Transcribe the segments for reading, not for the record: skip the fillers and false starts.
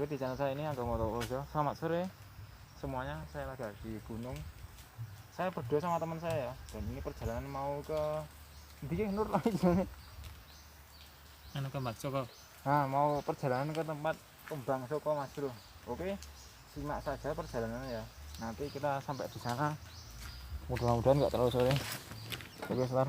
lagi di channel saya ini Angga Motowoso. Selamat sore semuanya, saya lagi di gunung. Saya berdua sama teman saya ya, dan ini perjalanan mau ke Ndi Nur lagi jalan. Anu ke Mbak Joko. Nah, mau perjalanan ke tempat Kembang Soko Mas Bro. Oke, simak saja perjalanannya ya. Nanti kita sampai di sana. Mudah-mudahan nggak terlalu sore. Oke, Slar.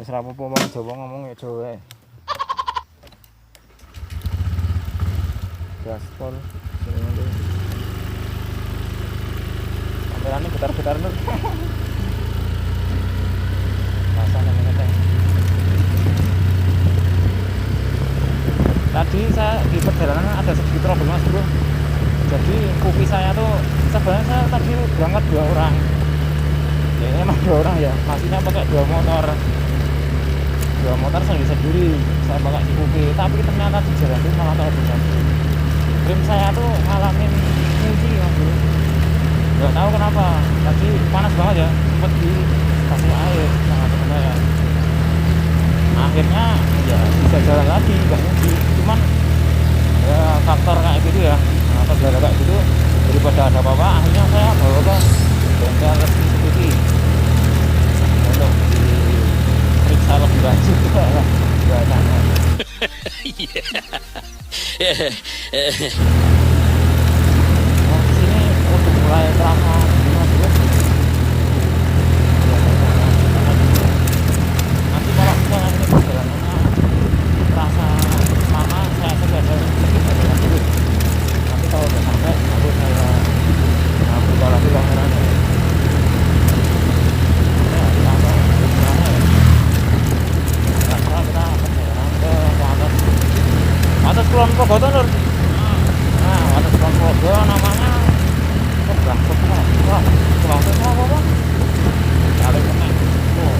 Wis ra apa-apa ngomong Jawa, ngomong ya Jawa. Gaspol sini nanti. Kameranya getar-getar Nur. Rasanya mengeteng. Tadi saya di perjalanan ada sedikit trouble Mas Bro. Jadi kopi saya tuh sebenarnya saya tadi berangkat 2 orang. Ya emang 2 orang ya, maksudnya pakai 2 motor. 2 motor sendiri saya pakai si kopi, tapi ternyata di jalan itu malah trouble satu. Rem saya tuh ngalamin kunci Mas Bro. Gak tahu kenapa, tadi panas banget ya, sempat dikasih air sama teman saya. Akhirnya ya bisa jalan lagi, gak kunci. Cuman ya faktor kayak gitu ya, faktor jalan kayak gitu, daripada ada apa-apa, akhirnya saya bawa ke bengkel resmi Suzuki untuk diperiksa lebih lanjut lah. Gak tanya. Nah, di sini udah mulai terasa gimana sih? Nanti kalau misalnya ini perjalanannya terasa lama, saya ada sedikit ada dulu. Nanti kalau udah sampai, baru saya buka lagi kameranya. Ya, langsung berjalan ya. Sekarang kita perjalanan ke atas Kulon Progo Nur. Nah, atas Kulon Progo namanya Kembang Soko. Wah, Kembang Soko apa? Kali Kemen. Oh.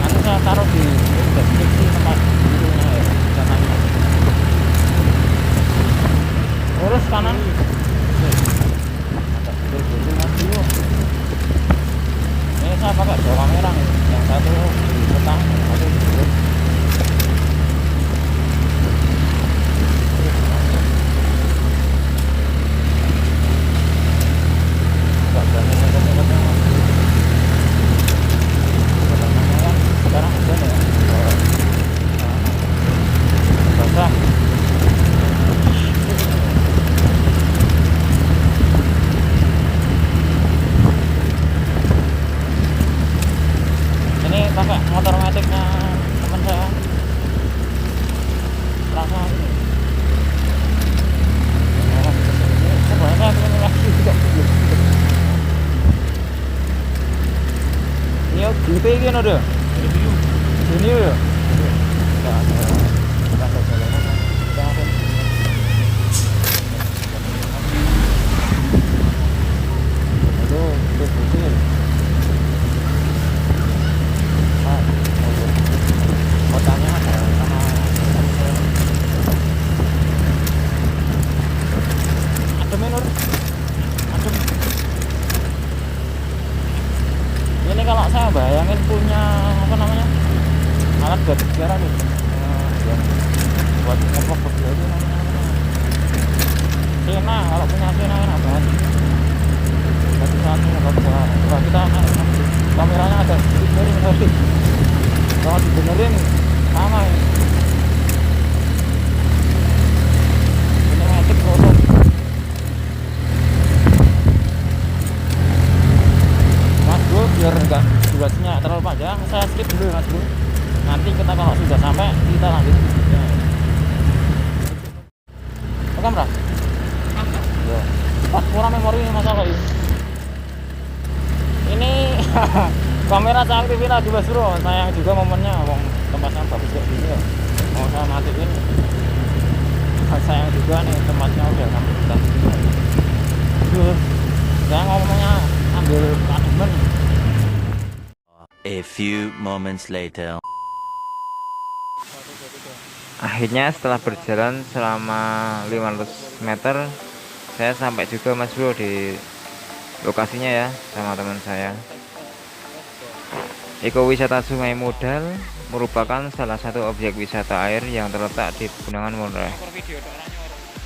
Nanti saya taruh di deskripsi tempat videonya ya, jalannya. Lurus kanan. Ada betul-betul Mas Bro. Ini saya pakai 2 kamera nih. Yang satu di petang, yang satu di lurus. Sekarang hujan ya. Basah. Ini pakai motor metiknya teman saya. Terasa ini. Sebenarnya saya pengen lagi juga belum. Ini gitu iki ono lho. Ini ya. Enggak ada. Kita ada jalanan. Kita akan itu betul. Ah, kotanya ada sama adem Nur. Adem. Ini kalau saya bayangin punya apa namanya alat buat sejarah nih, yang buat ngepok berdua itu namanya Sena. Kalau punya Sena enak banget. Satu satu kalau kita kameranya ada sedikit miring tadi, kalau dibenerin sama ya. Ini metik foto. Mas Bro, biar enggak durasinya terlalu panjang, saya skip dulu ya Mas Bro. Nanti kita kalau sudah sampai kita lanjut. Ya. Rekam Ras? Ya. Pas kurang memori masalah ini. Ini kamera saya aktifin lagi Mas Bro. Sayang juga momennya, tempatnya bagus kayak gini ya. Mau saya matiin. Sayang juga nih tempatnya udah sampai kita sini. Aduh, saya ngomongnya ambil planemen. A few moments later. Akhirnya setelah berjalan selama 500 meter, saya sampai juga Mas Bro di lokasinya ya sama teman saya. Ekowisata Sungai Modal merupakan salah satu objek wisata air yang terletak di Pegunungan Monreh.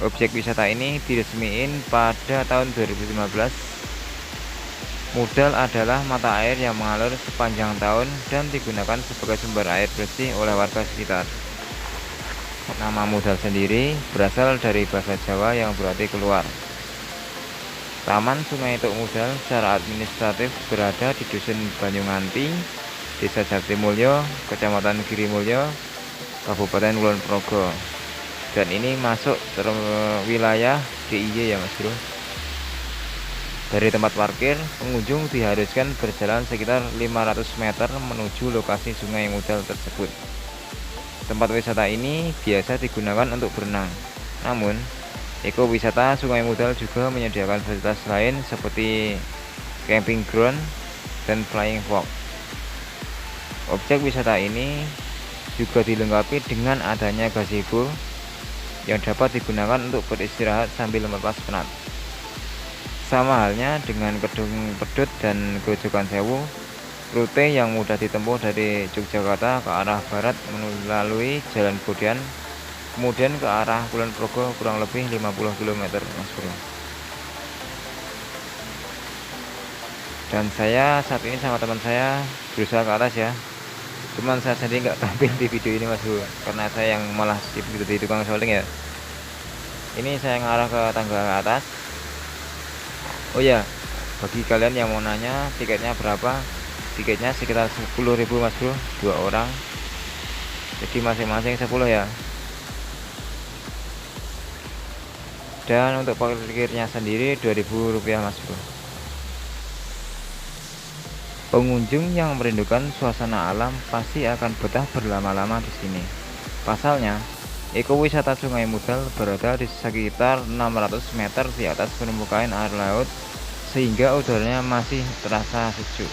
Objek wisata ini diresmiin pada tahun 2015. Mudal adalah mata air yang mengalir sepanjang tahun dan digunakan sebagai sumber air bersih oleh warga sekitar. Nama Mudal sendiri berasal dari bahasa Jawa yang berarti keluar. Taman Sungai Tuk Mudal secara administratif berada di Dusun Banyunganti, Desa Jatimulyo, Kecamatan Girimulyo, Kabupaten Kulon Progo. Dan ini masuk wilayah DIY ya Mas Bro. Dari tempat parkir, pengunjung diharuskan berjalan sekitar 500 meter menuju lokasi Sungai Mudal tersebut. Tempat wisata ini biasa digunakan untuk berenang. Namun, ekowisata Sungai Mudal juga menyediakan fasilitas lain seperti camping ground dan flying fox. Objek wisata ini juga dilengkapi dengan adanya gazebo yang dapat digunakan untuk beristirahat sambil melepas penat. Sama halnya dengan Kedung Pedut dan Grojogan Sewu, rute yang mudah ditempuh dari Yogyakarta ke arah barat melalui Jalan Godian, kemudian ke arah Kulon Progo kurang lebih 50 km Mas Bro. Dan saya saat ini sama teman saya berusaha ke atas ya. Cuman saya sendiri nggak tampil di video ini Mas Bro, karena saya yang malah di tukang solting ya. Ini saya ngarah ke tangga ke atas. Oh ya, bagi kalian yang mau nanya tiketnya berapa, tiketnya sekitar 10.000 Mas Bro, 2 orang. Jadi masing-masing 10 ya. Dan untuk parkirnya sendiri Rp2.000 Mas Bro. Pengunjung yang merindukan suasana alam pasti akan betah berlama-lama di sini. Pasalnya, ekowisata Sungai Mudal berada di sekitar 600 meter di atas permukaan air laut, sehingga udaranya masih terasa sejuk.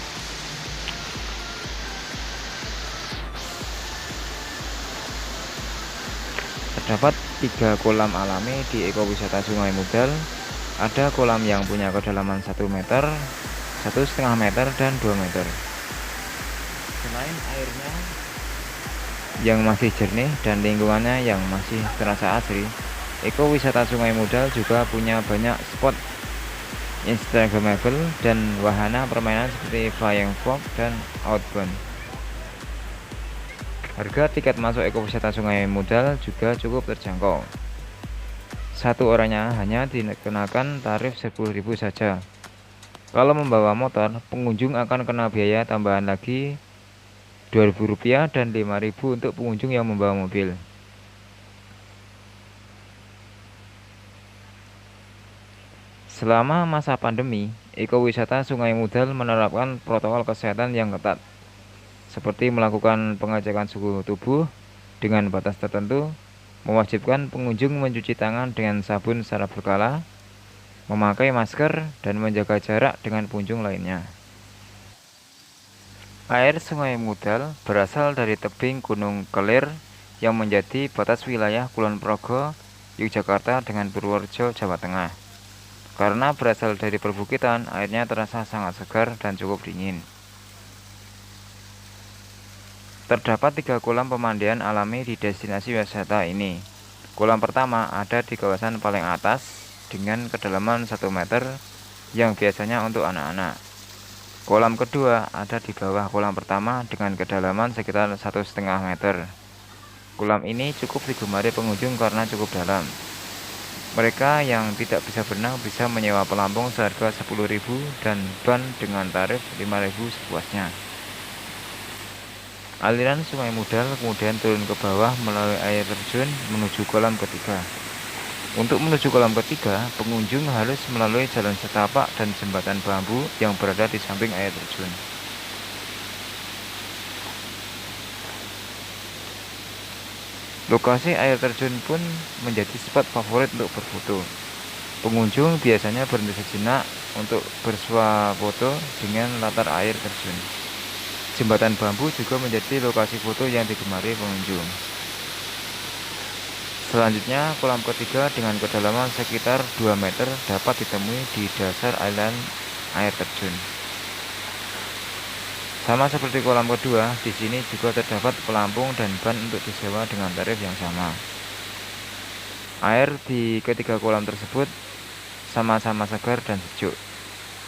Terdapat 3 kolam alami di ekowisata Sungai Mudal. Ada kolam yang punya kedalaman 1 meter, 1,5 meter, dan 2 meter. Selain airnya yang masih jernih dan lingkungannya yang masih terasa asri, ekowisata Sungai Mudal juga punya banyak spot instagramable dan wahana permainan seperti flying fox dan outbound. Harga tiket masuk ekowisata Sungai Mudal juga cukup terjangkau. Satu orangnya hanya dikenakan tarif 10.000 saja. Kalau membawa motor, pengunjung akan kena biaya tambahan lagi Rp2.000 dan Rp5.000 untuk pengunjung yang membawa mobil. Selama masa pandemi, ekowisata Sungai Mudal menerapkan protokol kesehatan yang ketat, seperti melakukan pengecekan suhu tubuh dengan batas tertentu, mewajibkan pengunjung mencuci tangan dengan sabun secara berkala, memakai masker, dan menjaga jarak dengan pengunjung lainnya. Air Sungai Mudal berasal dari tebing Gunung Kelir yang menjadi batas wilayah Kulon Progo, Yogyakarta dengan Purworejo, Jawa Tengah. Karena berasal dari perbukitan, airnya terasa sangat segar dan cukup dingin. Terdapat 3 kolam pemandian alami di destinasi wisata ini. Kolam pertama ada di kawasan paling atas dengan kedalaman 1 meter yang biasanya untuk anak-anak. Kolam kedua ada di bawah kolam pertama dengan kedalaman sekitar 1,5 meter. Kolam ini cukup digemari pengunjung karena cukup dalam. Mereka yang tidak bisa berenang bisa menyewa pelampung seharga 10.000 dan ban dengan tarif 5.000 sepuasnya. Aliran Sungai Mudal kemudian turun ke bawah melalui air terjun menuju kolam ketiga. Untuk menuju kolam ketiga, pengunjung harus melalui jalan setapak dan jembatan bambu yang berada di samping air terjun. Lokasi air terjun pun menjadi spot favorit untuk berfoto. Pengunjung biasanya berhenti sejenak untuk bersuah foto dengan latar air terjun. Jembatan bambu juga menjadi lokasi foto yang digemari pengunjung. Selanjutnya, kolam ketiga dengan kedalaman sekitar 2 meter dapat ditemui di dasar aliran air terjun. Sama seperti kolam kedua, di sini juga terdapat pelampung dan ban untuk disewa dengan tarif yang sama. Air di ketiga kolam tersebut sama-sama segar dan sejuk.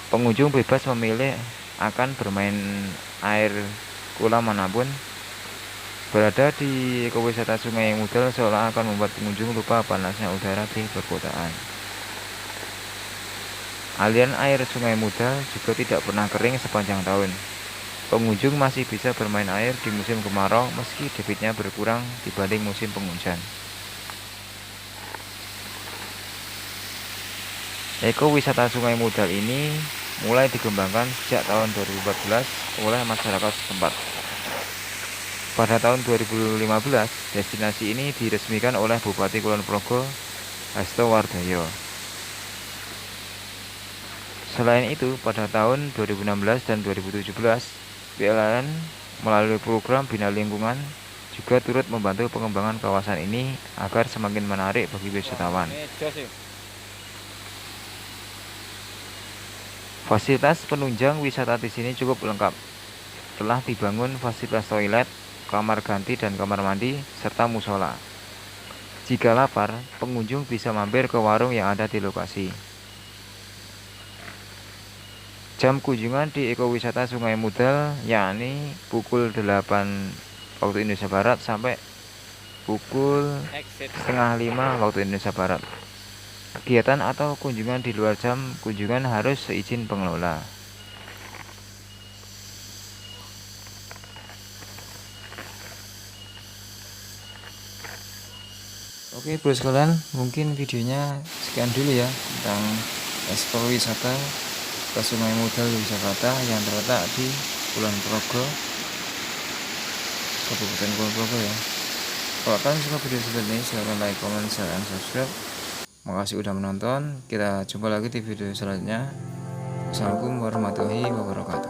Pengunjung bebas memilih akan bermain air kolam manapun. Berada di ekowisata Sungai Mudal seolah akan membuat pengunjung lupa panasnya udara di perkotaan. Aliran air Sungai Mudal juga tidak pernah kering sepanjang tahun. Pengunjung masih bisa bermain air di musim kemarau meski debitnya berkurang dibanding musim penghujan. Ekowisata Sungai Mudal ini mulai dikembangkan sejak tahun 2014 oleh masyarakat setempat. Pada tahun 2015, destinasi ini diresmikan oleh Bupati Kulon Progo, Hasto Wardoyo. Selain itu, pada tahun 2016 dan 2017, PLN melalui program Bina Lingkungan juga turut membantu pengembangan kawasan ini agar semakin menarik bagi wisatawan. Fasilitas penunjang wisata di sini cukup lengkap. Telah dibangun fasilitas toilet, kamar ganti dan kamar mandi, serta musola. Jika lapar, pengunjung bisa mampir ke warung yang ada di lokasi. Jam kunjungan di ekowisata Sungai Mudal yakni pukul 8 waktu Indonesia Barat sampai pukul setengah 5 waktu Indonesia Barat. Kegiatan atau kunjungan di luar jam kunjungan harus seizin pengelola. Oke bro sekalian, mungkin videonya sekian dulu ya tentang ekspor wisata ke Sungai Mudal Yogyakarta yang terletak di Kulon Progo, Kabupaten Kulon Progo ya. Kalau kalian suka video seperti ini, silahkan like, comment, share, dan subscribe. Makasih udah menonton. Kita jumpa lagi di video selanjutnya. Assalamualaikum warahmatullahi wabarakatuh.